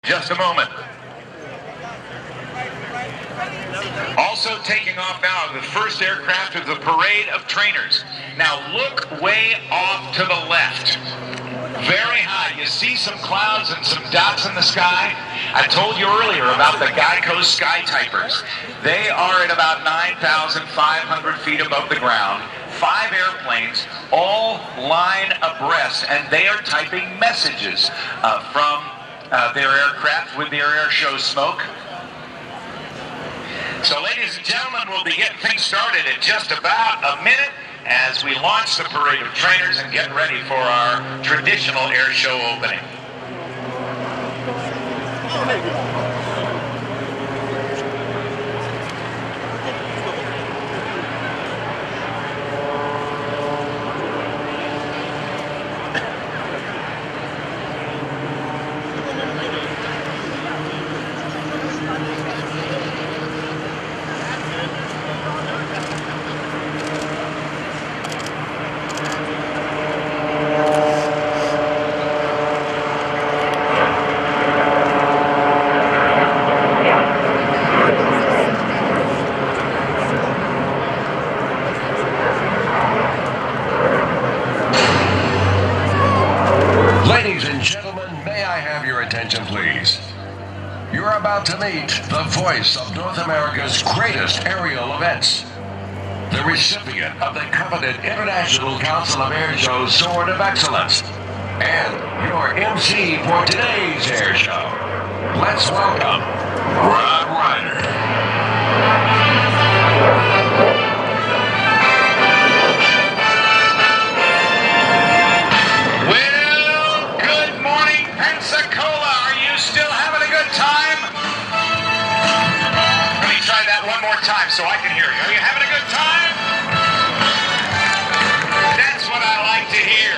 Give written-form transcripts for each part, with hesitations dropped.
Just a moment. Also taking off now, the first aircraft of the parade of trainers. Now look way off to the left. Very high. You see some clouds and some dots in the sky. I told you earlier about the Geico Sky Typers. They are at about 9,500 feet above the ground. 5 airplanes, all line abreast, and they are typing messages from their aircraft with their Airshow smoke. So ladies and gentlemen, we'll be getting things started in just about a minute as we launch the parade of trainers and get ready for our traditional Airshow opening. Ladies and gentlemen, may I have your attention, please? You're about to meet the voice of North America's greatest aerial events, the recipient of the coveted International Council of Airshow Sword of Excellence, and your MC for today's Airshow. Let's welcome Rob Ryder. Pensacola, are you still having a good time? Let me try that one more time so I can hear you. Are you having a good time? That's what I like to hear.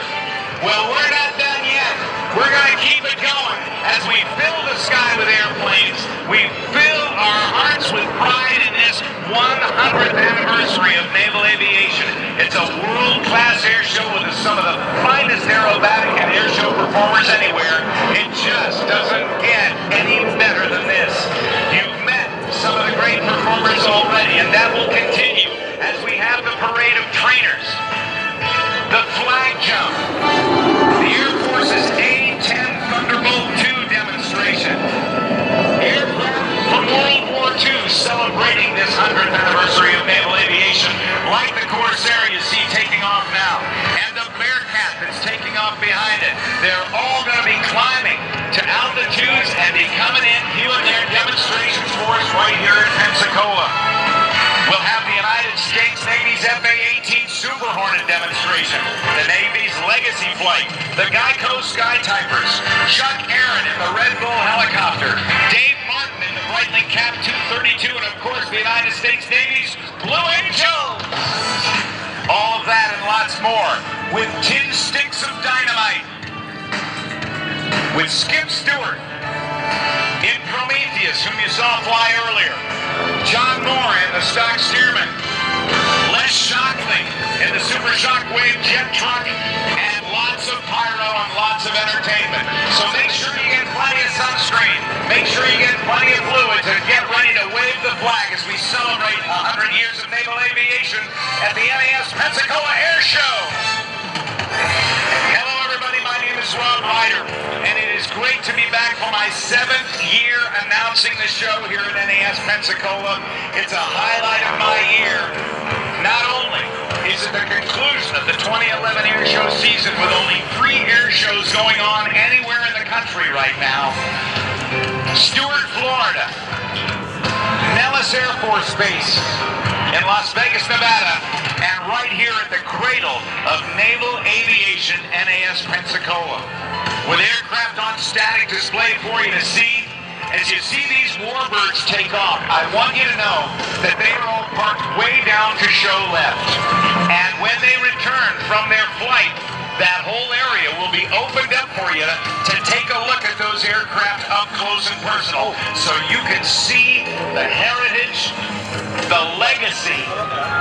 Well, we're not done yet. We're going to keep it going as we fill the sky with airplanes. We fill our hearts with pride in this 100th anniversary of naval aviation. It's a world-class air show with some of the finest aerobatic and air show performers anywhere. It just doesn't get any better than this. You've met some of the great performers already, and that will continue as we have the parade of trainers, the flag jump, the Air Force's A-10 Thunderbolt II demonstration, aircraft from World War II celebrating this 100th anniversary of naval aviation, like the Corsair you see taking off now, and the Bearcat that's taking off behind it. They're all going to be climbing to altitudes and be coming in, doing their demonstrations for us right here in Pensacola. We'll have the United States Navy's F8F Super Hornet demonstration, the Navy's Legacy Flight, the Geico Sky Typers, Chuck Aaron in the Red Bull helicopter, Dave Martin in the Breitling Cap 232, and of course the United States Navy's Blue Angels. All of that and lots more with 10 sticks of dynamite. With Skip Stewart in Prometheus, whom you saw fly earlier, John Moore in the stock Stearman, Les Shockley in the Super Shockwave jet truck, and lots of pyro and lots of entertainment. So make sure you get plenty of sunscreen. Make sure you get plenty of fluid to get ready to wave the flag as we celebrate 100 years of naval aviation at the NAS Pensacola Air Show. Hello everybody, my name is Rob Ryder, and it is great to be back for my 7th year announcing the show here at NAS Pensacola. It's a highlight of my year. Not only is it the conclusion of the 2011 air show season with only 3 air shows going on anywhere in the country right now. Stuart, Florida, Nellis Air Force Base in Las Vegas, Nevada, and right here at the cradle of naval aviation, NAS Pensacola. With aircraft on static display for you to see. As you see these Warbirds take off, I want you to know that they are all parked way down to show left. And when they return from their flight, that whole area will be opened up for you to take a look at those aircraft up close and personal so you can see the heritage, the legacy,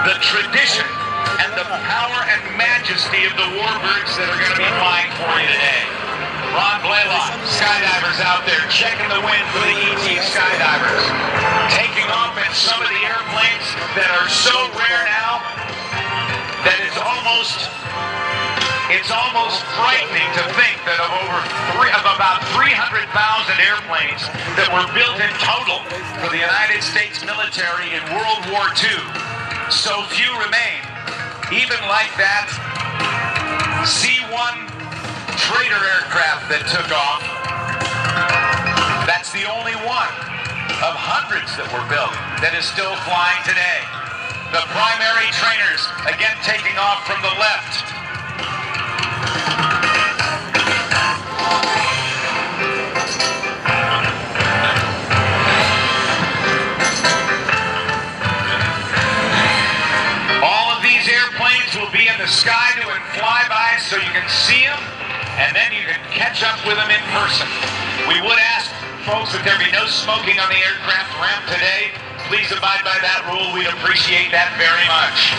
the tradition, and the power and majesty of the Warbirds that are going to be flying for you today. Ron Blaylock, skydivers out there checking the wind for the ET skydivers. Taking off in some of the airplanes that are so rare now that it's almost frightening to think that of about 300,000 airplanes that were built in total for the United States military in World War II, so few remain. Even like that C-1 Trader aircraft that took off, that's the only one of hundreds that were built that is still flying today. The primary trainers, again taking off from the left. All of these airplanes will be in the sky doing flybys so you can see them, and then you can catch up with them in person. We would ask folks that there be no smoking on the aircraft ramp today. Please abide by that rule. We'd appreciate that very much.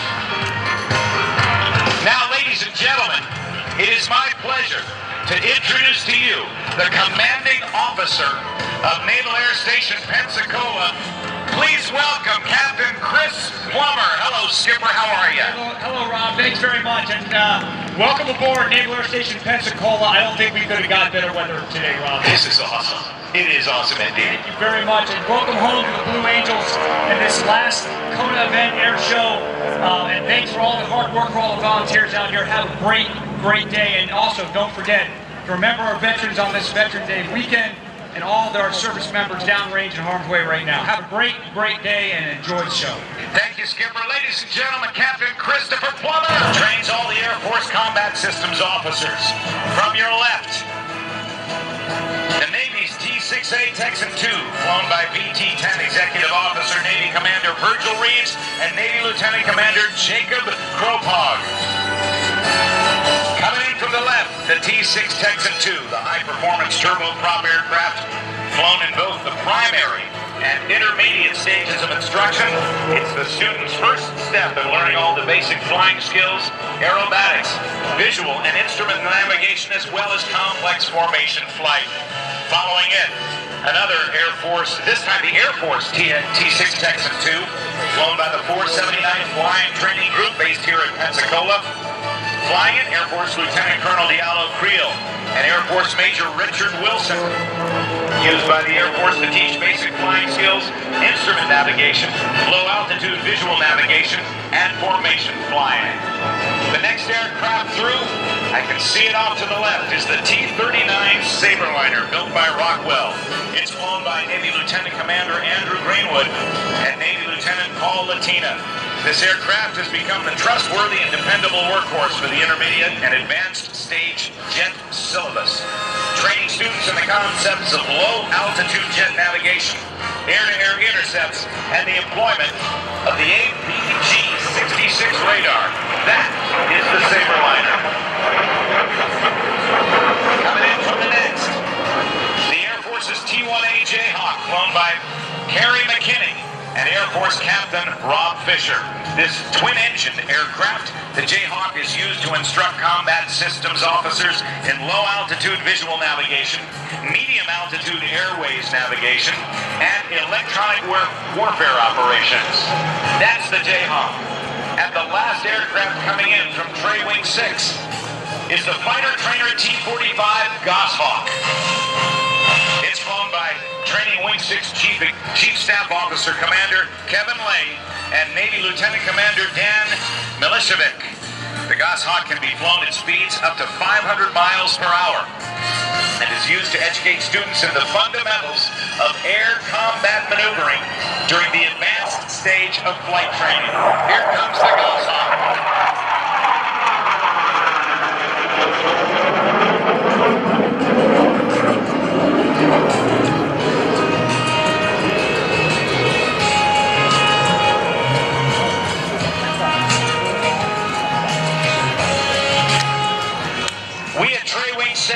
Now, ladies and gentlemen, it is my pleasure to introduce to you the commanding officer of Naval Air Station Pensacola. Please welcome Captain Chris Plummer. Hello, Skipper. How are you? Hello, Rob. Thanks very much. And welcome aboard Naval Air Station Pensacola. I don't think we could have got better weather today, Rob. This is awesome. It is awesome indeed. Thank you very much. And welcome home to the Blue Angels in this last Kona event air show. And thanks for all the hard work for all the volunteers out here. Have a great, great day. And also, don't forget to remember our veterans on this Veterans Day weekend and all of our service members downrange in harm's way right now. Have a great, great day and enjoy the show. Thank you, Skipper. Ladies and gentlemen, Captain Christopher Plummer trains all the Air Force Combat Systems officers. From your left, the Navy's T-6A Texan II, flown by BT-10 Executive Officer Navy Commander Virgil Reeves and Navy Lieutenant Commander Jacob Kropog. Coming in from the left, the T-6 Texan II, the high-performance turboprop aircraft, flown in both the primary and intermediate stages of instruction. It's the student's first step in learning all the basic flying skills, aerobatics, visual and instrument navigation, as well as complex formation flight. Following it, another Air Force, this time the Air Force T-6 Texan II, flown by the 479 Flying Training Group based here at Pensacola. Flying it, Air Force Lieutenant Colonel Diallo Creel and Air Force Major Richard Wilson. Used by the Air Force to teach basic flying skills, instrument navigation, low-altitude visual navigation, and formation flying. The next aircraft through, I can see it off to the left, is the T-39 Sabreliner, built by Rockwell. It's flown by Navy Lieutenant Commander Andrew Greenwood and Navy Lieutenant Paul Latina. This aircraft has become the trustworthy and dependable workhorse for the intermediate and advanced stage jet syllabus, training students in the concepts of low-altitude jet navigation, air-to-air intercepts, and the employment of the APG-66 radar. That is the Sabreliner. Coming in from the next, the Air Force's T-1A Jayhawk, flown by Kerry McKinney and Air Force Captain Rob Fisher. This twin-engined aircraft, the Jayhawk, is used to instruct combat systems officers in low-altitude visual navigation, medium-altitude airways navigation, and electronic warfare operations. That's the Jayhawk. And the last aircraft coming in from Trey Wing 6 is the fighter trainer T-45 Goshawk. It's flown by Training Wing 6 Chief Staff Officer Commander Kevin Lay and Navy Lieutenant Commander Dan Milishevic. The Goshawk can be flown at speeds up to 500 miles per hour and is used to educate students in the fundamentals of air combat maneuvering during the advanced stage of flight training. Here comes the Goshawk.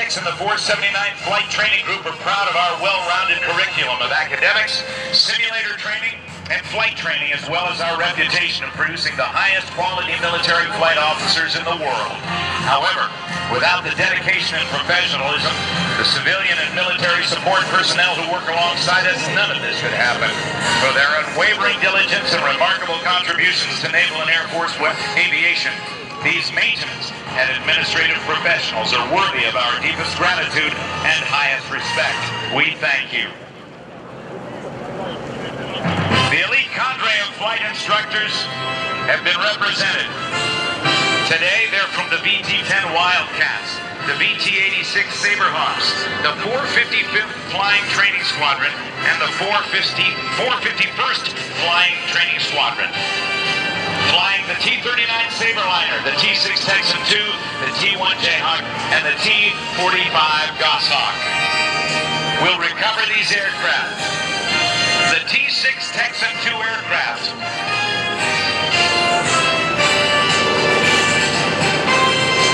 And the 479 Flight Training Group are proud of our well-rounded curriculum of academics, simulator training, and flight training, as well as our reputation of producing the highest quality military flight officers in the world. However, without the dedication and professionalism, the civilian and military support personnel who work alongside us, none of this could happen. For their unwavering diligence and remarkable contributions to naval and Air Force aviation, these maintenance and administrative professionals are worthy of our deepest gratitude and highest respect. We thank you. The elite cadre of flight instructors have been represented. Today, they're from the BT-10 Wildcats, the BT-86 Saberhawks, the 455th Flying Training Squadron, and the 451st Flying Training Squadron. Flying the T-39 Sabreliner, the T-6 Texan II, the T-1A Jayhawk, and the T-45 Goshawk. We'll recover these aircraft. The T-6 Texan II aircraft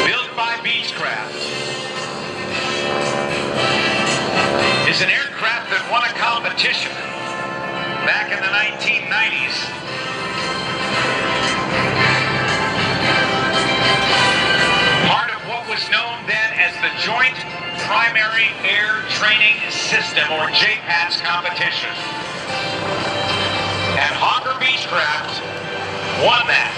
built by Beechcraft is an aircraft that won a competition back in the 1990s. Part of what was known then as the Joint Primary Air Training System, or JPATS competition. And Hawker Beechcraft won that.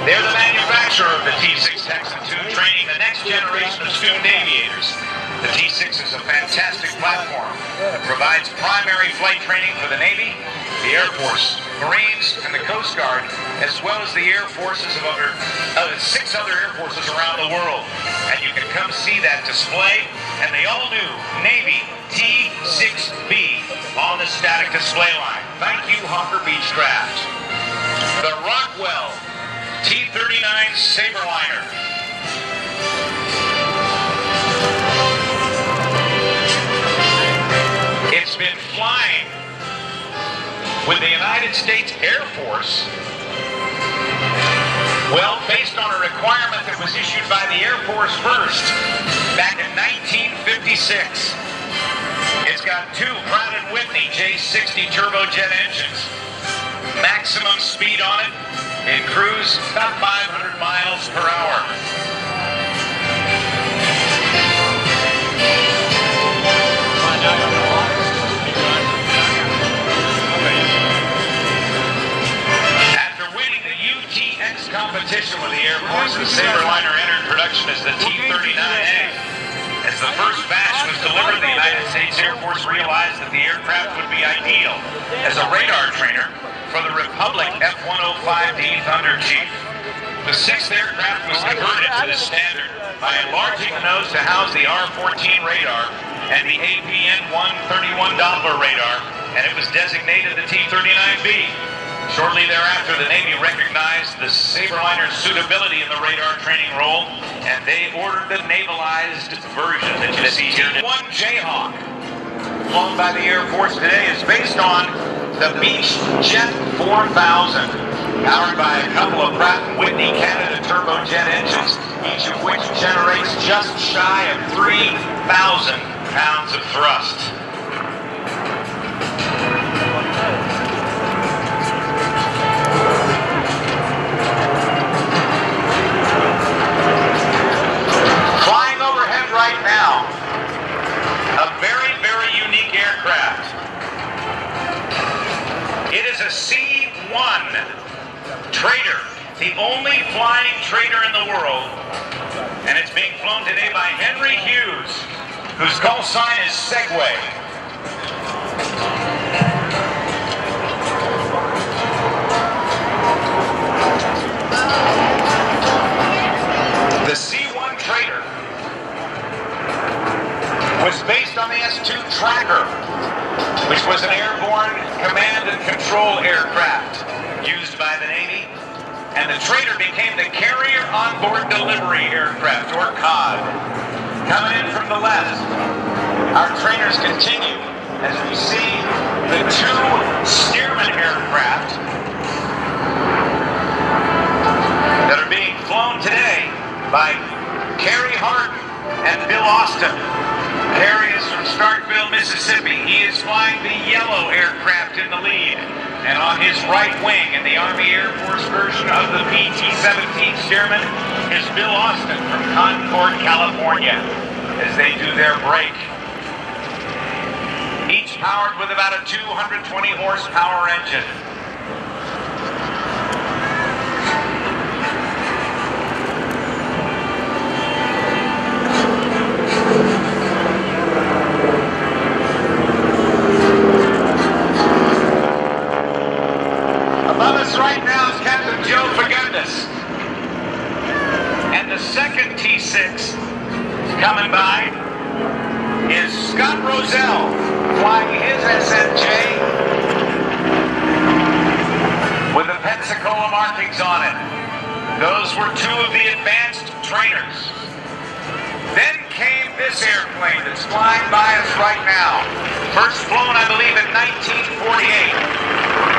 They're the manufacturer of the T-6 Texan II, training the next generation of student aviators. The T-6 is a fantastic platform that provides primary flight training for the Navy, the Air Force, Marines, and the Coast Guard, as well as the Air Forces of 6 other Air Forces around the world. And you can come see that display and the all-new Navy T-6B on the static display line. Thank you, Hawker Beechcraft. The Rockwell T-39 Sabreliner. It's been flying with the United States Air Force, well, based on a requirement that was issued by the Air Force first, back in 1956. It's got 2 Pratt & Whitney J60 turbojet engines. Maximum speed on it, it cruised about 500 miles per hour. After winning the UTX competition with the Air Force, the Sabreliner entered production as the T-39A. As the first batch was delivered, the United States Air Force realized that the aircraft would be ideal as a radar trainer for the Republic F-105D Thunder Chief. The 6th aircraft was converted to this standard by enlarging the nose to house the R-14 radar and the APN-131 Doppler radar, and it was designated the T-39B. Shortly thereafter, the Navy recognized the Sabreliner's suitability in the radar training role, and they ordered the navalized version that you see here. T-1A Jayhawk, flown by the Air Force today, is based on the Beech Jet 4000, powered by a couple of Pratt & Whitney Canada turbojet engines, each of which generates just shy of 3,000 pounds of thrust. Flying overhead right now, a very, very unique aircraft. It is a C-1 trader, the only flying trader in the world, and it's being flown today by Henry Hughes, whose call sign is Segway. The C-1 trader was based on the S-2 Tracker, which was an airborne command and control aircraft used by the Navy, and the trader became the Carrier Onboard Delivery Aircraft, or COD. Coming in from the left, our trainers continue as we see the 2 Stearman aircraft that are being flown today by Kerry Harden and Bill Austin. Harry is from Starkville, Mississippi. He is flying the yellow aircraft in the lead. And on his right wing, in the Army Air Force version of the PT-17 Stearman, is Bill Austin from Concord, California, as they do their break. Each powered with about a 220 horsepower engine. Above us right now is Captain Joe Fagundes. And the second T-6 coming by is Scott Roselle, flying his SNJ with the Pensacola markings on it. Those were two of the advanced trainers. Then came this airplane that's flying by us right now. First flown, I believe, in 1948.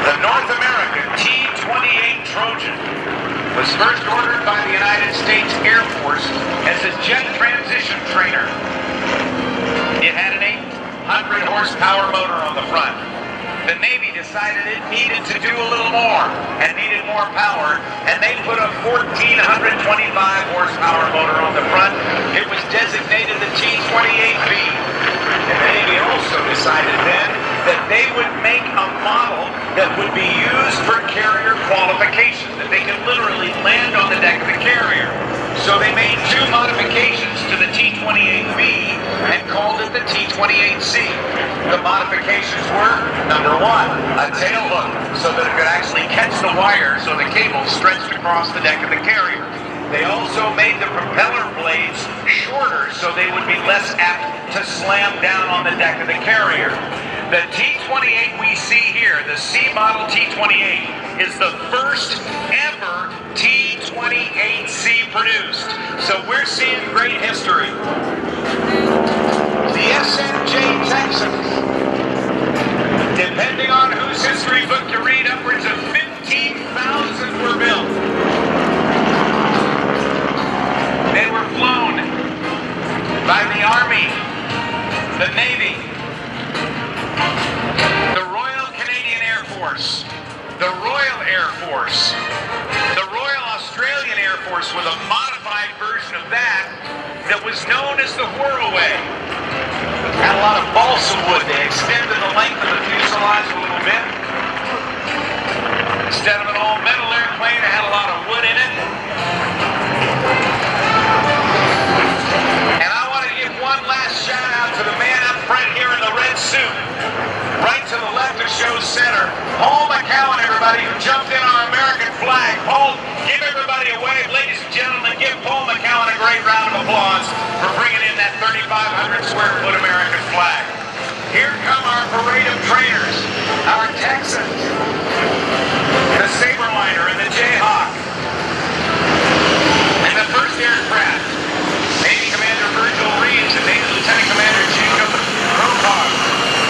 The North American T-28 Trojan was first ordered by the United States Air Force as a jet transition trainer. It had an 800 horsepower motor on the front. The Navy decided it needed to do a little more and needed more power, and they put a 1,425 horsepower motor on the front. It was designated the T-28B. And the Navy also decided then that they would make a model that would be used for carrier qualification, that they could literally land on the deck of the carrier. So they made two modifications to the T-28B and called it the T-28C. The modifications were, number one, a tail hook so that it could actually catch the wire so the cable stretched across the deck of the carrier. They also made the propeller blades shorter so they would be less apt to slam down on the deck of the carrier. The T-28 we see here, the C model T-28, is the first ever T-28C produced. So we're seeing great history. The SNJ Texan, depending on whose history book you read, upwards of 15,000 were built. They were flown by the Army, the Navy, the Royal Canadian Air Force, the Royal Air Force, the Royal Australian Air Force with a modified version of that was known as the Whirlaway. Had a lot of balsa wood. They extended the length of the fuselage a little bit. Instead of an all-metal airplane, it had a lot of wood in it. And I want to give one last shout out to the man up front here in the red suit. Right to the left of show center, Paul McCowan, everybody, who jumped in our American flag. Paul, give everybody a wave. Ladies and gentlemen, give Paul McCowan a great round of applause for bringing in that 3,500 square foot American flag. Here come our parade of trainers, our Texans, the Sabreliner and the Jayhawk. And the first aircraft, Navy Commander Virgil Reeves and Navy Lieutenant Commander Jacob Rokar.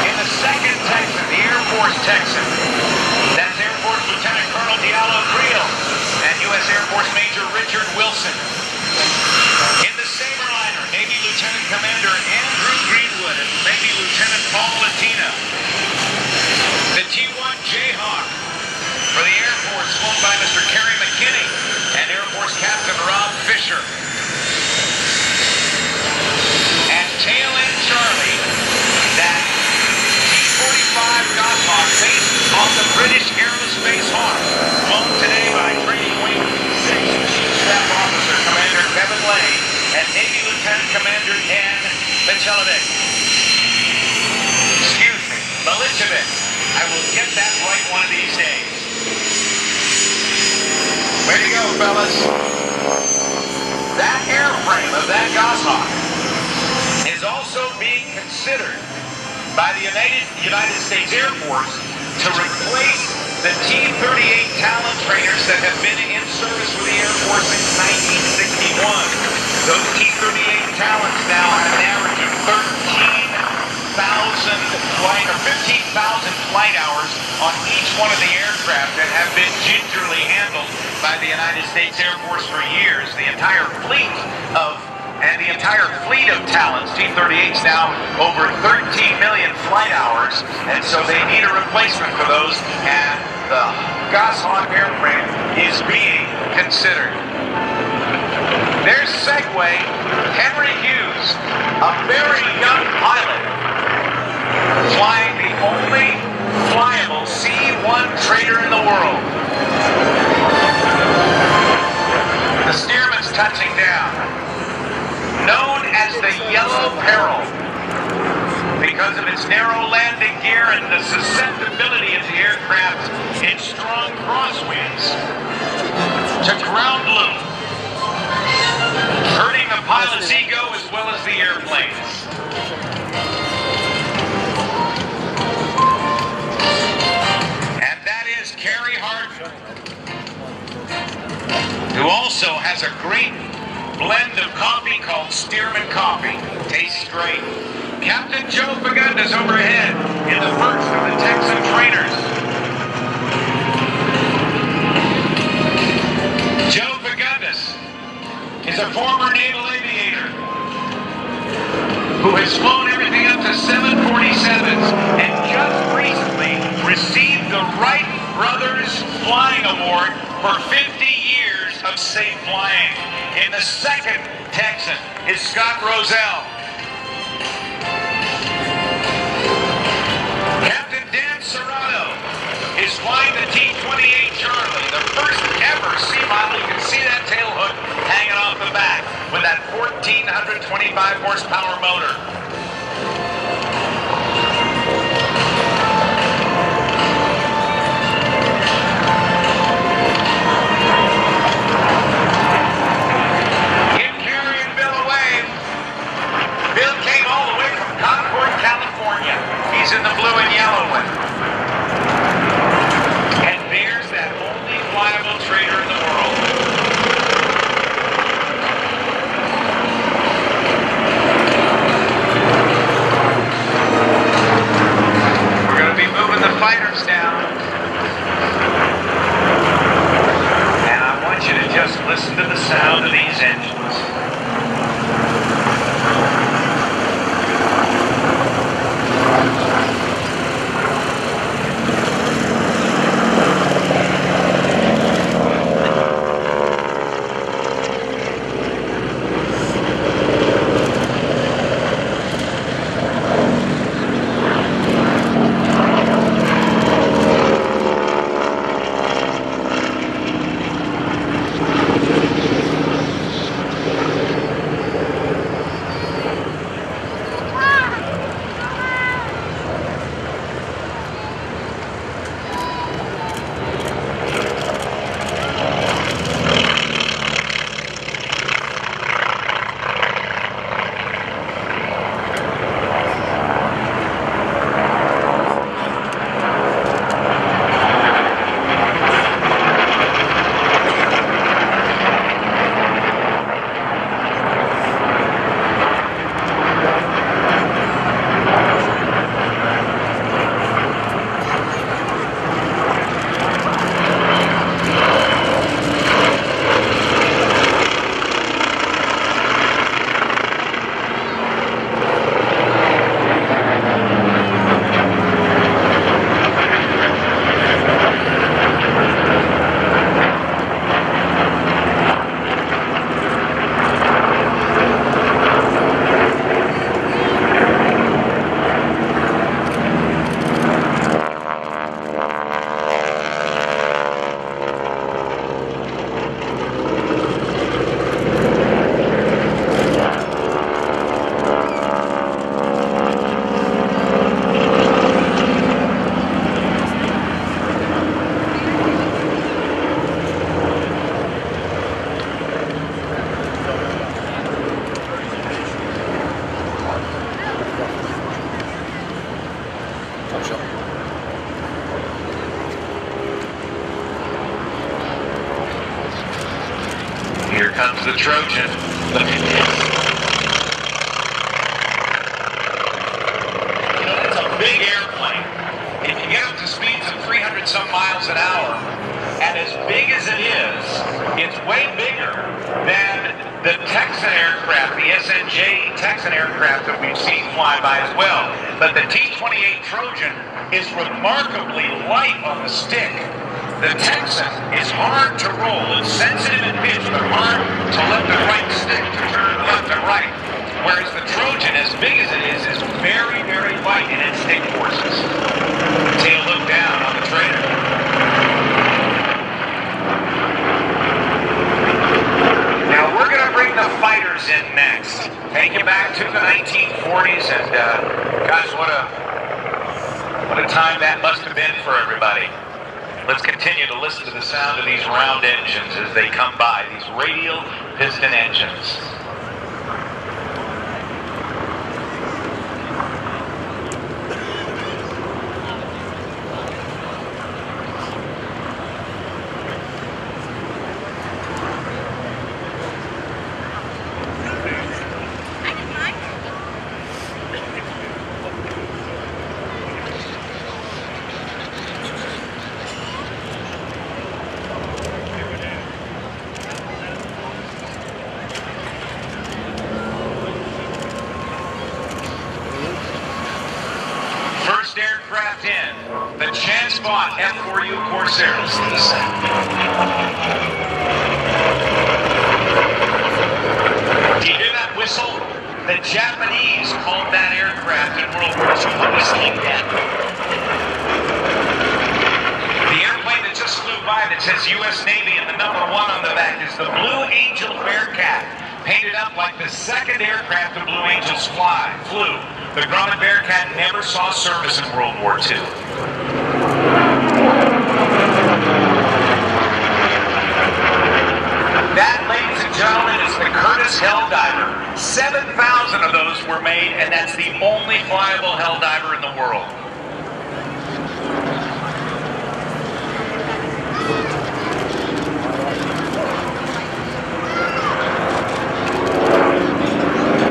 In the second Texan, the Air Force Texan, that's Air Force Lieutenant Colonel Diallo Creel and U.S. Air Force Major Richard Wilson. In the Sabreliner, Navy Lieutenant Commander Andrew Greenwood and Navy Lieutenant Paul Latina. The T-1A Jayhawk for the Air Force, flown by Mr. Kerry McKinney and Air Force Captain Rob Fisher. And tail end Charlie, that T-45 Goshawk based on the British Aerospace Hawk, flown today by Training Wing 6 Chief Staff Officer Commander Kevin Lay and Navy Lieutenant Commander Dan Michalovic. Excuse me, Milicevic. I will get that right one of these days. Way to go, fellas. That airframe of that Goshawk is also being considered by the United States Air Force to replace the T-38 Talon trainers that have been in service with the Air Force since 1961. Those T-38 Talons now have an average of 15,000 flight hours on each one of the aircraft that have been gingerly handled by the United States Air Force for years. The entire fleet of and the entire fleet of Talons, T-38s now over 13 million flight hours, and so they need a replacement for those, and the Goshawk airframe is being considered. There's Segway, Henry Hughes, a very young pilot, flying the only flyable C-1 trader in the world. The Stearmans touching down, known as the Yellow Peril because of its narrow landing gear and the susceptibility of the aircraft in strong crosswinds to ground loop, hurting the pilot's ego as well as the airplanes. And that is Carrie Harden, who also has a great blend of coffee called Stearman Coffee. Tastes great. Captain Joe Fagundes overhead in the first of the Texan trainers. Joe Fagundes is a former naval aviator who has flown everything up to 747s and just recently received the Wright Brothers Flying Award for 50 years of safe flying. In the second Texan is Scott Roselle. Captain Dan Serrato is flying the T-28 Charlie, the first ever sea model. You can see that tail hook hanging off the back with that 1,425 horsepower motor. He's in the blue and yellow one. And there's that only flyable trader in the world. We're going to be moving the fighters down. And I want you to just listen to the sound of these engines. Here comes the Trojan. Look at this. You know, that's a big airplane. If you get up to speeds of 300 some miles an hour, and as big as it is, it's way bigger than the Texan aircraft, the SNJ Texan aircraft that we've seen fly by as well. But the T-28 Trojan is remarkably light on the stick. The Texan is hard to roll. It's sensitive in pitch, but hard to left and right stick to turn left and right. Whereas the Trojan, as big as it is very, very light in its stick forces. Take a look down on the trainer. Now we're going to bring the fighters in next. Take you back to the 1940s, and guys, what a time that must have been for everybody. Let's continue to listen to the sound of these round engines as they come by, these radial piston engines. Aircraft in, the chance-bought F4U Corsair. Do you hear that whistle? The Japanese called that aircraft in World War II the whistling death. The airplane that just flew by that says U.S. Navy and the #1 on the back is the Blue Angel Bearcat, painted up like the second aircraft the Blue Angels flew. The Grumman Bearcat never saw service in World War II. That, ladies and gentlemen, is the Curtiss Helldiver. 7,000 of those were made, and that's the only flyable Helldiver in the world.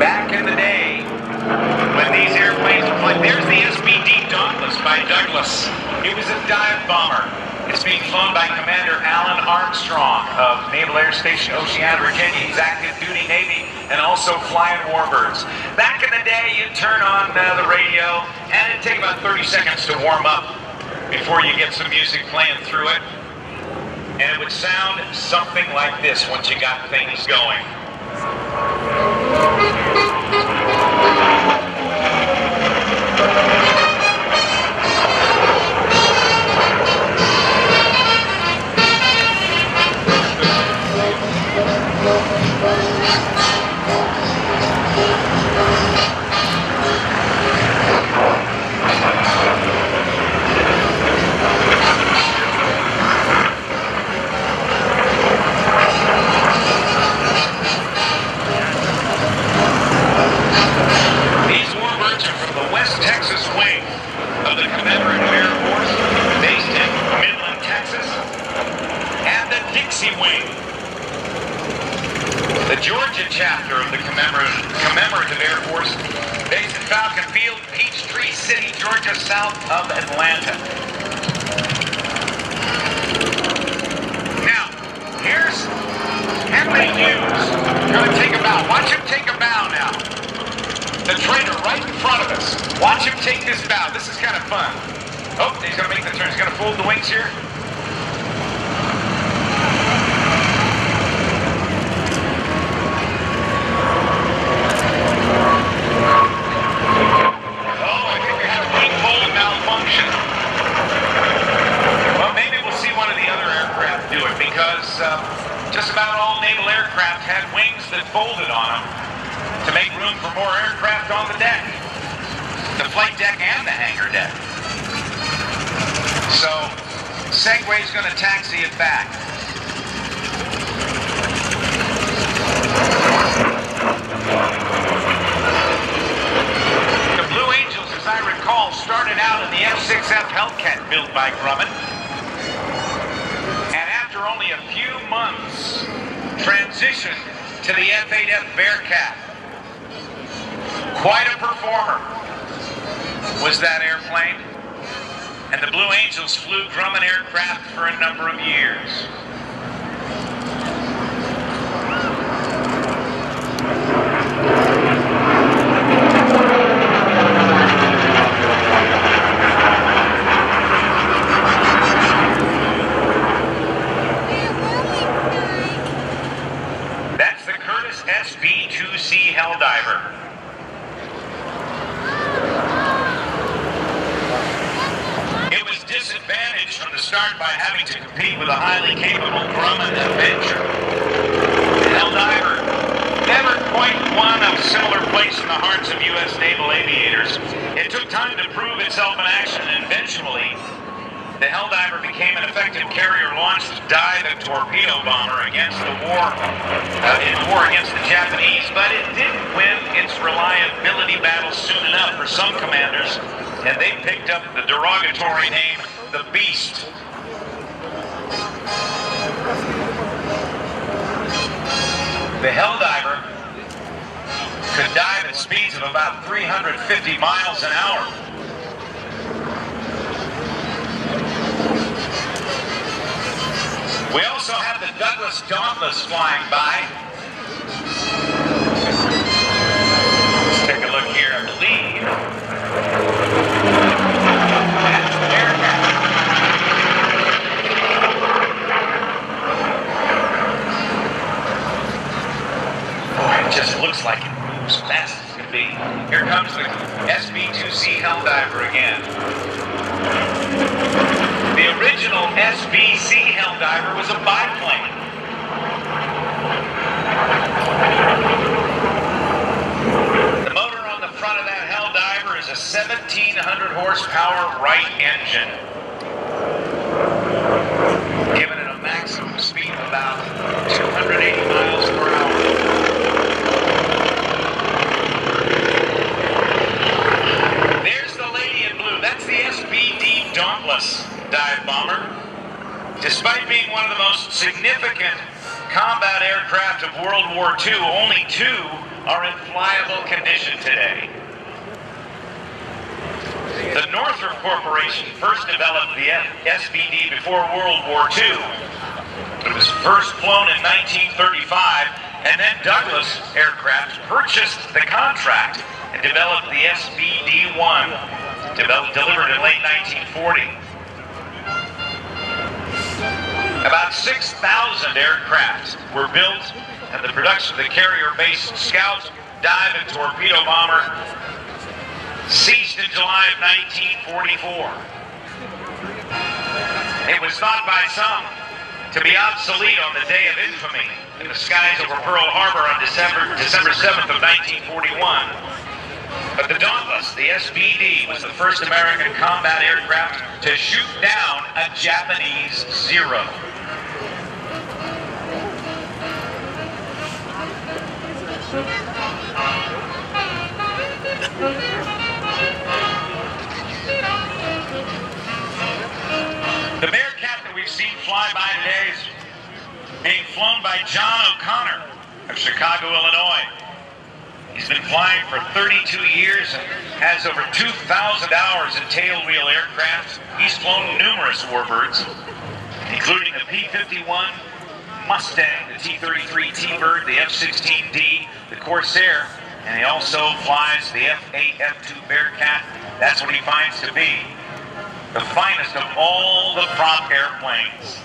Back in the day, when these airplanes were flying, there's the SBD Dauntless by Douglas. It was a dive bomber. It's being flown by Commander Alan Armstrong of Naval Air Station Oceana, Virginia. He's active duty Navy and also flying Warbirds. Back in the day, you'd turn on the radio and it'd take about 30 seconds to warm up before you get some music playing through it. And it would sound something like this once you got things going. These Warbirds are from the West Texas wing of the Commemorative Air Force, based in Midland, Texas, and the Dixie wing, the Georgia chapter of the Commemorative Air Force, based in Falcon Field, Peachtree City, Georgia, south of Atlanta. Now, here's Henry Hughes going to take a bow. Watch him take a bow now. The trainer right in front of us. Watch him take this bow. This is kind of fun. Oh, he's going to make the turn. He's going to fold the wings here. Oh, I think we had a wing fold malfunction. Well, maybe we'll see one of the other aircraft do it, because just about all naval aircraft had wings that folded on them to make room for more aircraft on the deck, the flight deck and the hangar deck. So, Segway's going to taxi it back. The Blue Angels, as I recall, started out in the F8F Bearcat built by Grumman, and after only a few months, transitioned to the F8F Bearcat. Quite a performer was that airplane, and the Blue Angels flew Grumman aircraft for a number of years. start by having to compete with a highly capable Grumman Avenger. The Helldiver never quite won a similar place in the hearts of U.S. naval aviators. It took time to prove itself in action, and eventually, the Helldiver became an effective carrier-launched dive and torpedo bomber against the war, in the war against the Japanese, but it didn't win its reliability battle soon enough for some commanders, and they picked up the derogatory name, the Beast. The Helldiver could dive at speeds of about 350 miles an hour. We also have the Douglas Dauntless flying by. Let's take a look here, I believe. That's the Bearcat. Boy, it just looks like it moves fast as it can be. Here comes the SB2C Helldiver again. The original SBC Helldiver was a biplane. The motor on the front of that Helldiver is a 1,700 horsepower Wright engine, giving it a maximum speed of about 280 miles per hour. There's the lady in blue. That's the SBD Dauntless dive bomber. Despite being one of the most significant combat aircraft of World War II, only two are in flyable condition today. The Northrop Corporation first developed the SBD before World War II. It was first flown in 1935, and then Douglas Aircraft purchased the contract and developed the SBD-1, delivered in late 1940. About 6,000 aircraft were built, and the production of the carrier-based Scout, dive, and torpedo bomber ceased in July of 1944. It was thought by some to be obsolete on the day of infamy in the skies over Pearl Harbor on December 7th of 1941. But the Dauntless, the SBD, was the first American combat aircraft to shoot down a Japanese Zero. The Bearcat that we've seen fly by today is being flown by John O'Connor of Chicago, Illinois. He's been flying for 32 years and has over 2,000 hours in tailwheel aircraft. He's flown numerous Warbirds, including the P-51 Mustang, the T-33 T-Bird, the F-16D, the Corsair, and he also flies the F8F Bearcat. That's what he finds to be the finest of all the prop airplanes.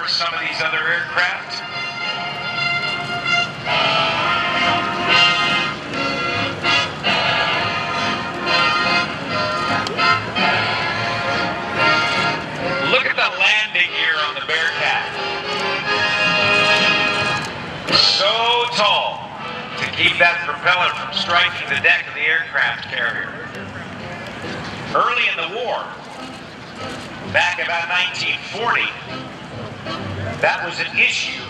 Some of these other aircraft. Look at the landing gear on the Bearcat. So tall to keep that propeller from striking the deck of the aircraft carrier. Early in the war, back about 1940, that was an issue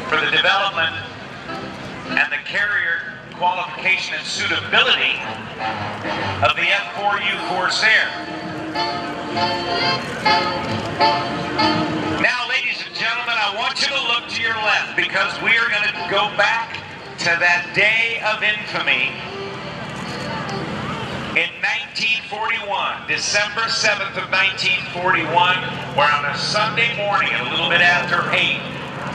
for the development and the carrier qualification and suitability of the F4U Corsair. Now, ladies and gentlemen, I want you to look to your left because we are going to go back to that day of infamy in 1941, December 7th of 1941, where on a Sunday morning at a little bit after 8,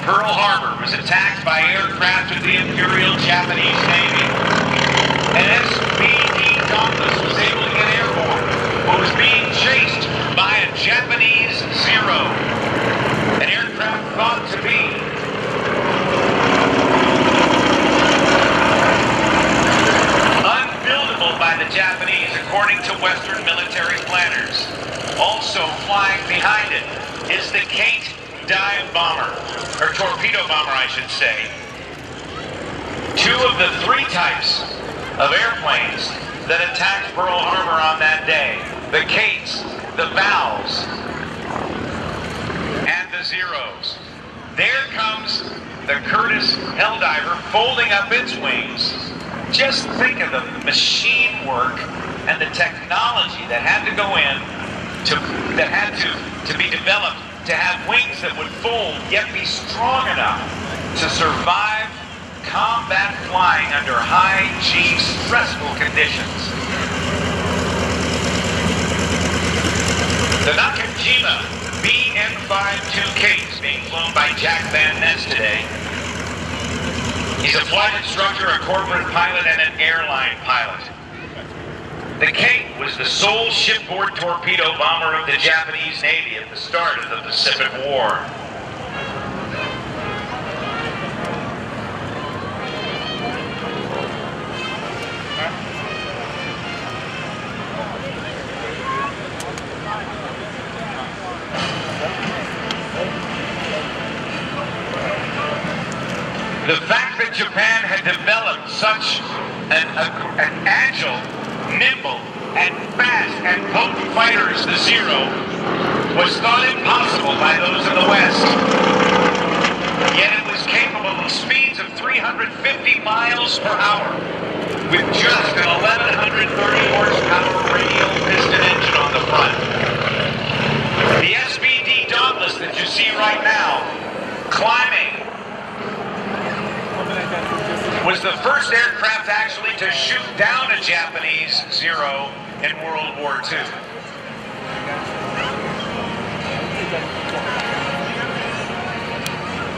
Pearl Harbor was attacked by aircraft of the Imperial Japanese Navy. An SB Western military planners. Also flying behind it is the Kate dive bomber, or torpedo bomber, I should say. Two of the three types of airplanes that attacked Pearl Harbor on that day. The Kates, the Vals, and the Zeros. There comes the Curtiss Helldiver folding up its wings. Just think of the machine work and the technology that had to go in, that had to be developed to have wings that would fold yet be strong enough to survive combat flying under high G stressful conditions. The Nakajima BN-52K is being flown by Jack Van Ness today. He's a flight instructor, a corporate pilot, and an airline pilot. The Kate was the sole shipboard torpedo bomber of the Japanese Navy at the start of the Pacific War. The fact that Japan had developed such an agile, nimble, and fast and potent fighter as the Zero was thought impossible by those in the West. Yet it was capable of speeds of 350 miles per hour with just an 1130 horsepower radial piston engine on the front. The SBD Dauntless that you see right now, climbing, was the first aircraft actually to shoot down a Japanese Zero in World War II.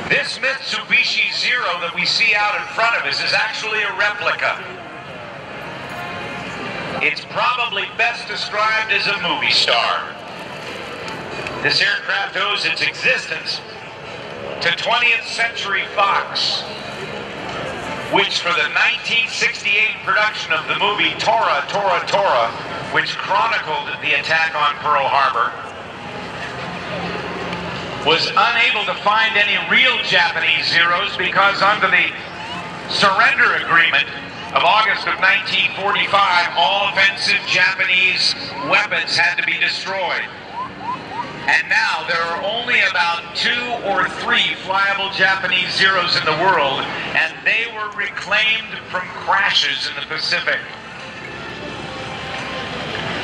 This Mitsubishi Zero that we see out in front of us is actually a replica. It's probably best described as a movie star. This aircraft owes its existence to 20th Century Fox, which for the 1968 production of the movie Tora, Tora, Tora, which chronicled the attack on Pearl Harbor, was unable to find any real Japanese Zeros because under the surrender agreement of August of 1945, all offensive Japanese weapons had to be destroyed. And now there are only about 2 or 3 flyable Japanese Zeros in the world, and they were reclaimed from crashes in the Pacific.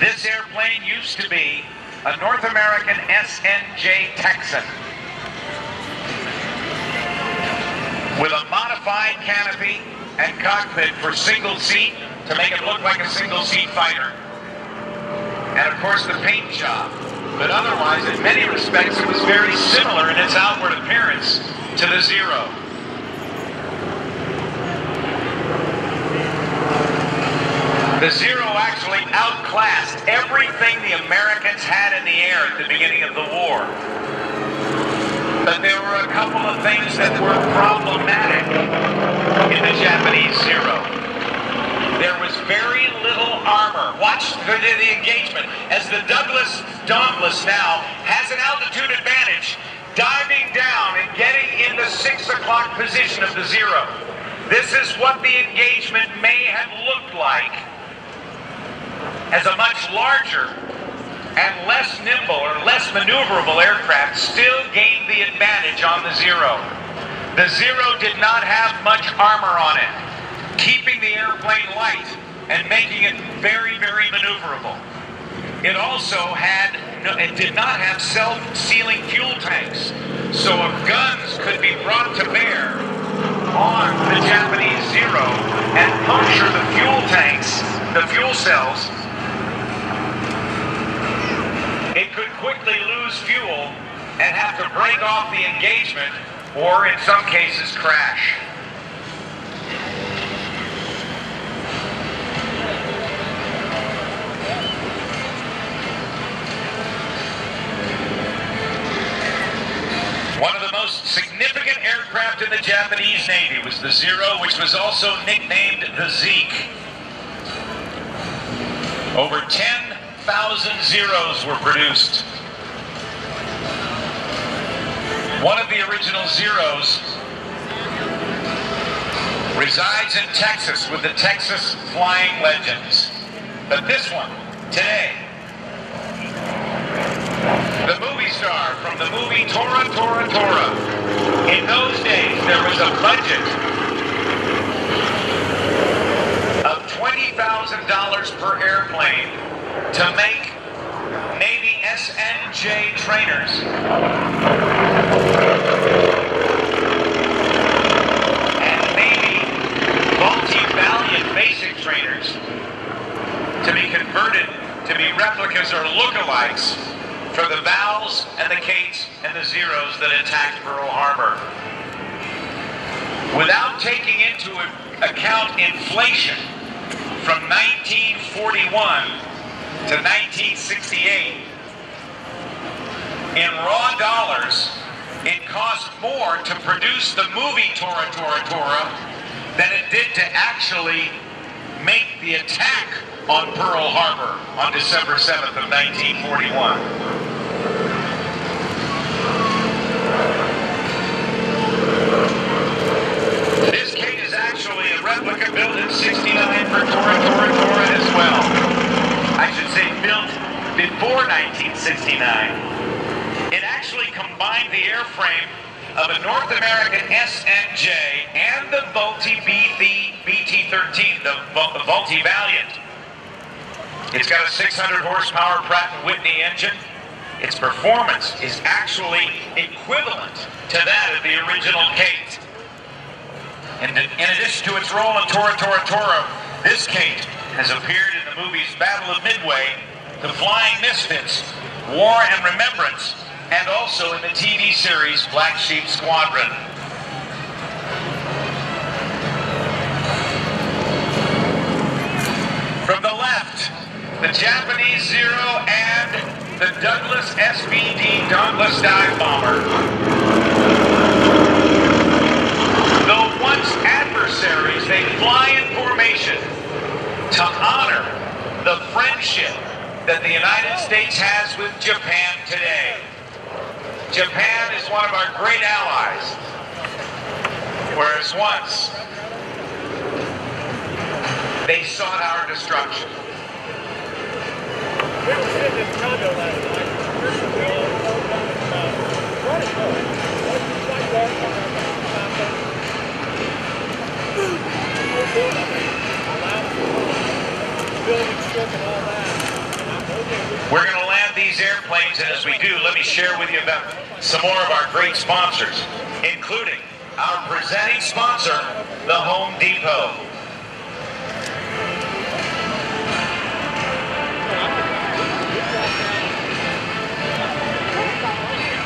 This airplane used to be a North American SNJ Texan with a modified canopy and cockpit for single seat to make it look like a single seat fighter. And of course the paint job. But otherwise, in many respects, it was very similar in its outward appearance to the Zero. The Zero actually outclassed everything the Americans had in the air at the beginning of the war. But there were a couple of things that were problematic in the Japanese Zero. There was very little armor. Watch the engagement as the Dauntless now has an altitude advantage, diving down and getting in the 6 o'clock position of the Zero. This is what the engagement may have looked like as a much larger and less nimble or less maneuverable aircraft still gained the advantage on the Zero. The Zero did not have much armor on it, keeping the airplane light and making it very, very maneuverable. It also it did not have self-sealing fuel tanks, so if guns could be brought to bear on the Japanese Zero and puncture the fuel tanks, the fuel cells, it could quickly lose fuel and have to break off the engagement or, in some cases, crash. One of the most significant aircraft in the Japanese Navy was the Zero, which was also nicknamed the Zeke. Over 10 1,000 Zeros were produced. One of the original Zeros resides in Texas with the Texas Flying Legends. But this one, today, the movie star from the movie Tora, Tora, Tora. In those days, there was a budget of $20,000 per airplane to make Navy SNJ trainers. And Navy multi-valiant basic trainers to be converted to be replicas or lookalikes for the Vals and the Kates and the Zeros that attacked Pearl Harbor. Without taking into account inflation from 1941 to 1968, in raw dollars, it cost more to produce the movie Tora, Tora, Tora than it did to actually make the attack on Pearl Harbor on December 7th of 1941. This Kate is actually a replica built in '69 for Tora, Tora, Tora as well. I should say built before 1969. It actually combined the airframe of a North American SNJ and the Vultee BT-13, the Vultee Valiant. It's got a 600 horsepower Pratt & Whitney engine. Its performance is actually equivalent to that of the original Kate. And in addition to its role in Tora, Tora, Tora, this Kate has appeared in the movies Battle of Midway, The Flying Misfits, War and Remembrance, and also in the TV series Black Sheep Squadron. From the left, the Japanese Zero and the Douglas SBD Dauntless dive bomber. Though once adversaries, they fly in formation to honor the friendship that the United States has with Japan today. Japan is one of our great allies, whereas once they sought our destruction. We were sitting in the condo last night. We're going to land these airplanes, and as we do, let me share with you about some more of our great sponsors, including our presenting sponsor, the Home Depot.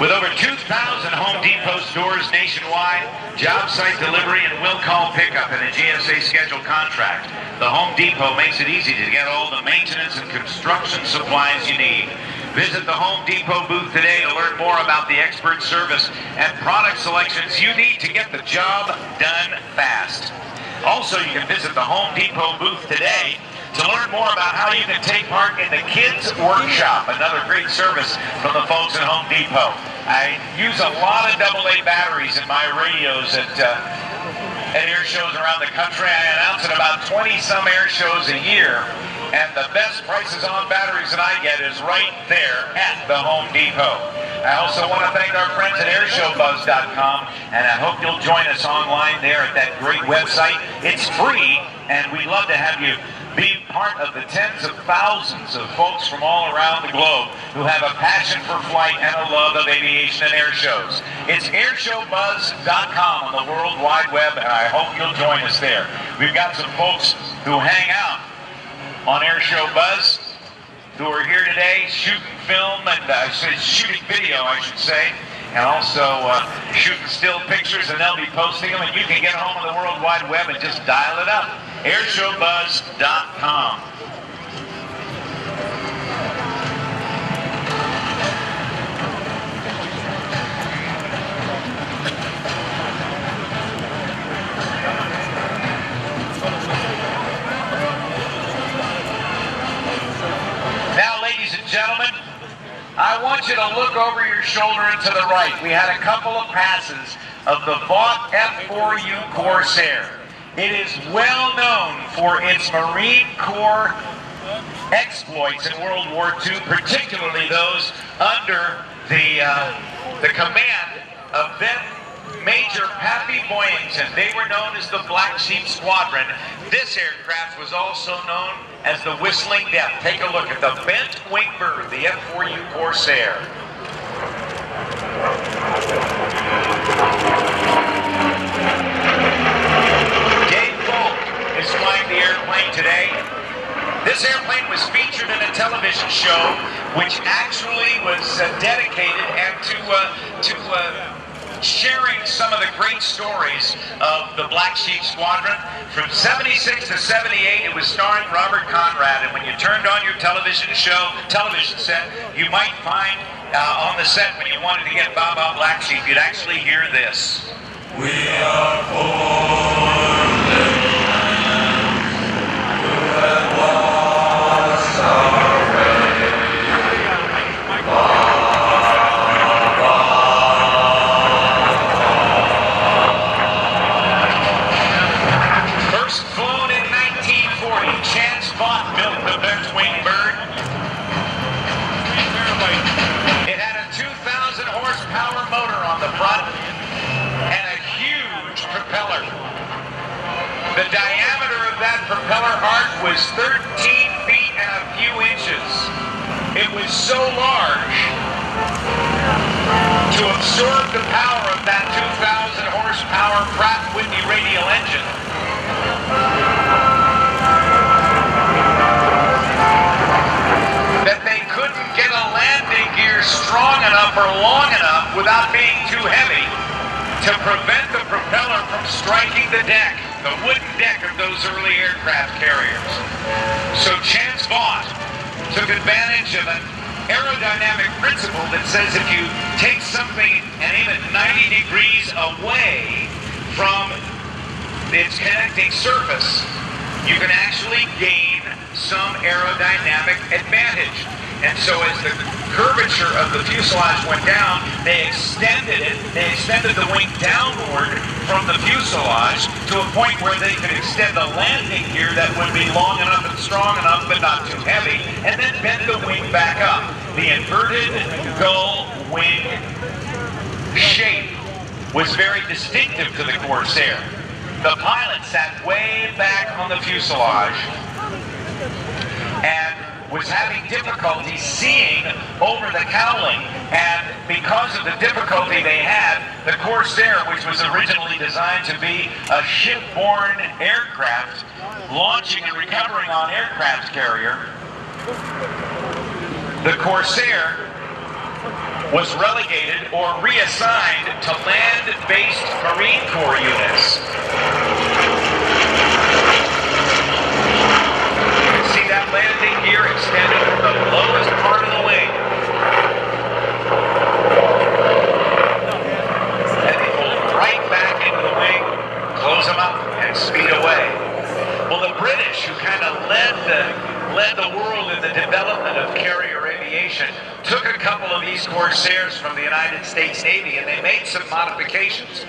With over 2,000 Home Depot stores nationwide, job site delivery and will call pickup in a GSA scheduled contract, the Home Depot makes it easy to get all the maintenance and construction supplies you need. Visit the Home Depot booth today to learn more about the expert service and product selections you need to get the job done fast. Also, you can visit the Home Depot booth today to learn more about how you can take part in the Kids Workshop, another great service from the folks at Home Depot. I use a lot of AA batteries in my radios at air shows around the country. I announce at about 20-some air shows a year, and the best prices on batteries that I get is right there at the Home Depot. I also want to thank our friends at AirshowBuzz.com, and I hope you'll join us online there at that great website. It's free, and we'd love to have you be part of the tens of thousands of folks from all around the globe who have a passion for flight and a love of aviation and air shows. It's AirshowBuzz.com on the World Wide Web, and I hope you'll join us there. We've got some folks who hang out on Airshow Buzz who are here today shooting film and shooting video, I should say, and also shooting still pictures, and they'll be posting them, and you can get home on the World Wide Web and just dial it up. AirshowBuzz.com. Now, I want you to look over your shoulder and to the right. We had a couple of passes of the Vought F4U Corsair. It is well known for its Marine Corps exploits in World War II, particularly those under the command of then Major Pappy Boyington. They were known as the Black Sheep Squadron. This aircraft was also known as the Whistling Death. Take a look at the bent wing bird, the F4U Corsair. Dave Falk is flying the airplane today. This airplane was featured in a television show which actually was dedicated and to sharing some of the great stories of the Black Sheep Squadron. From 76 to 78, it was starring Robert Conrad, and when you turned on your television set, you might find on the set, when you wanted to get Bob Bob Black Sheep, you'd actually hear this. We are born little lambs who have lost our way. First flown in 1940, Chance Vought built the bent wing bird. It had a 2,000 horsepower motor on the front and a huge propeller. The diameter of that propeller arc was 13 feet and a few inches. It was so large to absorb the power of that 2,000 horsepower Pratt & Whitney radial engine. That they couldn't get a landing gear strong enough or long enough without being too heavy to prevent the propeller from striking the deck, the wooden deck of those early aircraft carriers. So Chance Vought took advantage of an aerodynamic principle that says if you take something and aim it 90 degrees away from its connecting surface, you can actually gain some aerodynamic advantage. And so as the curvature of the fuselage went down, they extended it. They extended the wing downward from the fuselage to a point where they could extend the landing gear that would be long enough and strong enough but not too heavy, and then bend the wing back up. The inverted gull wing shape was very distinctive to the Corsair. The pilot sat way back on the fuselage and was having difficulty seeing over the cowling, and because of the difficulty they had, the Corsair, which was originally designed to be a shipborne aircraft launching and recovering on aircraft carrier, the Corsair was relegated or reassigned to land-based Marine Corps units. See that landing gear extended from the lowest part of the wing. And they pull right back into the wing, close them up, and speed away. Well, the British, who kind of led the world in the development of carrier aviation, took a couple of these Corsairs from the United States Navy and they made some modifications.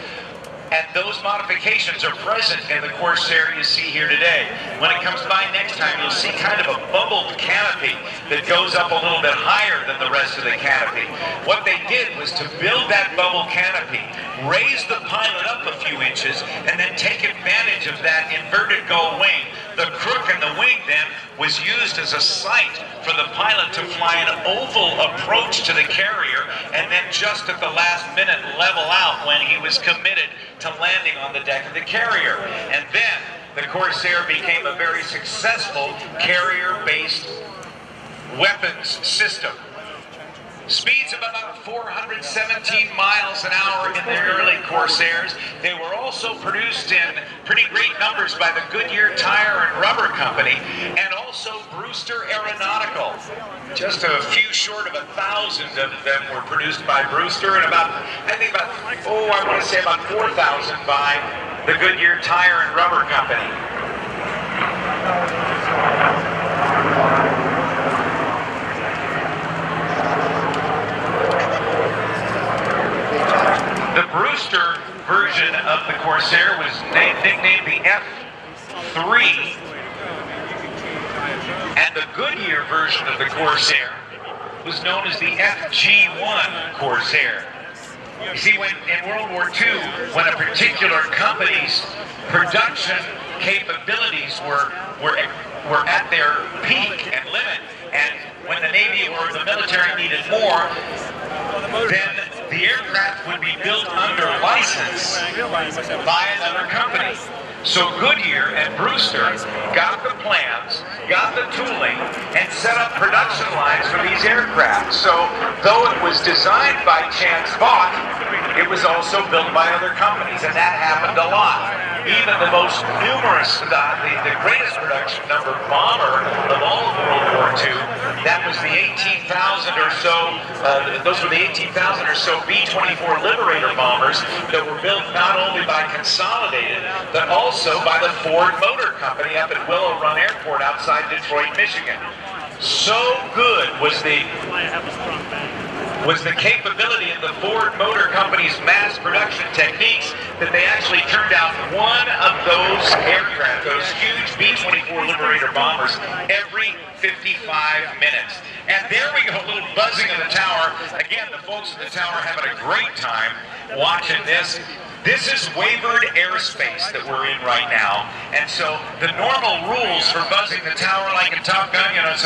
And those modifications are present in the Corsair you see here today. When it comes by next time, you'll see kind of a bubbled canopy that goes up a little bit higher than the rest of the canopy. What they did was to build that bubble canopy, raise the pilot up a few inches, and then take advantage of that inverted gull wing. The crook in the wing then was used as a sight for the pilot to fly an oval approach to the carrier and then just at the last minute level out when he was committed to landing on the deck of the carrier. And then the Corsair became a very successful carrier-based weapons system. Speeds of about 417 miles an hour in the early Corsairs. They were also produced in pretty great numbers by the Goodyear Tire and Rubber Company and also Brewster Aeronautical. Just a few short of 1,000 of them were produced by Brewster and about 4,000 by the Goodyear Tire and Rubber Company. Goodyear version of the Corsair was known as the FG1 Corsair. You see, when in World War II, when a particular company's production capabilities were at their peak and limit, and when the Navy or the military needed more, then the aircraft would be built under license by another company. So Goodyear and Brewster got the plans, got the tooling, and set up production lines for these aircraft. So though it was designed by Chance Vaught, it was also built by other companies, and that happened a lot. Even the most numerous, the greatest production number bomber of all of World War II, that was the 18,000 or so, those were the 18,000 or so B-24 Liberator bombers that were built not only by Consolidated, but also by the Ford Motor Company up at Willow Run Airport outside Detroit, Michigan. So good was the capability of the Ford Motor Company's mass production techniques that they actually turned out one of those aircraft, those huge B-24 Liberator bombers, every 55 minutes. And there we go, a little buzzing in the tower. Again, the folks in the tower having a great time watching this. This is Warbird airspace that we're in right now. And so the normal rules for buzzing the tower, like in Top Gun, you know,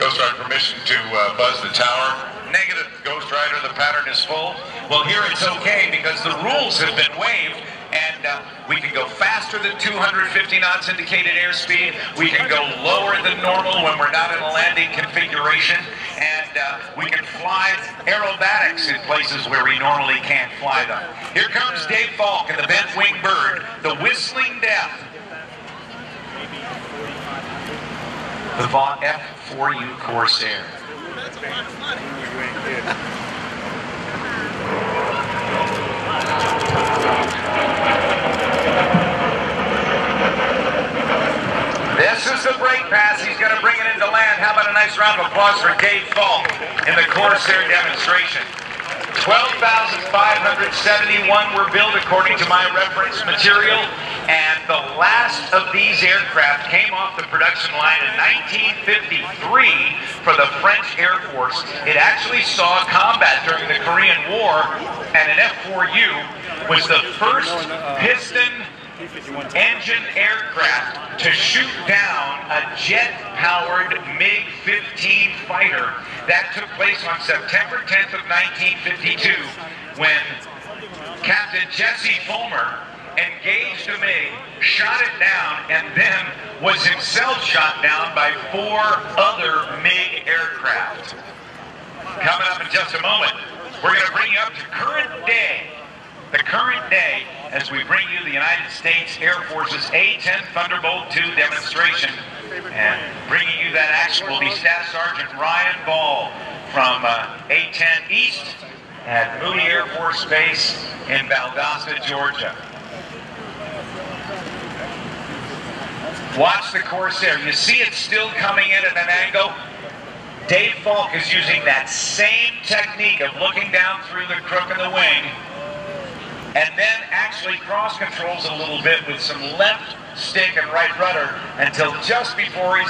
Ghost Rider permission to buzz the tower. Negative, Ghost Rider, the pattern is full. Well, here it's okay because the rules have been waived, and we can go faster than 250 knots indicated airspeed. We can go lower than normal when we're not in a landing configuration, and we can fly aerobatics in places where we normally can't fly them. Here comes Dave Falk and the bent wing bird, the Whistling Death. The Vaught F4U Corsair. This is the brake pass. He's going to bring it into land. How about a nice round of applause for Dave Falk in the Corsair demonstration. 12,571 were built according to my reference material, and the last of these aircraft came off the production line in 1953 for the French Air Force. It actually saw combat during the Korean War, and an F4U was the first piston engine aircraft to shoot down a jet-powered MiG-15 fighter. That took place on September 10th of 1952 when Captain Jesse Fulmer engaged a MiG, shot it down, and then was himself shot down by 4 other MiG aircraft. Coming up in just a moment, we're going to bring you up to current day. The current day, as we bring you the United States Air Force's A-10 Thunderbolt II demonstration. And bringing you that action will be Staff Sergeant Ryan Ball from A-10 East at Moody Air Force Base in Valdosta, Georgia. Watch the Corsair. You see it still coming in at an angle. Dave Falk is using that same technique of looking down through the crook of the wing, and then actually cross controls a little bit with some left stick and right rudder until just before he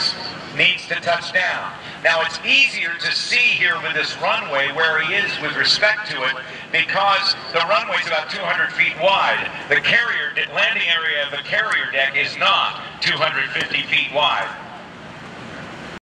needs to touch down. Now it's easier to see here with this runway where he is with respect to it because the runway is about 200 feet wide. The carrier landing area of the carrier deck is not 250 feet wide.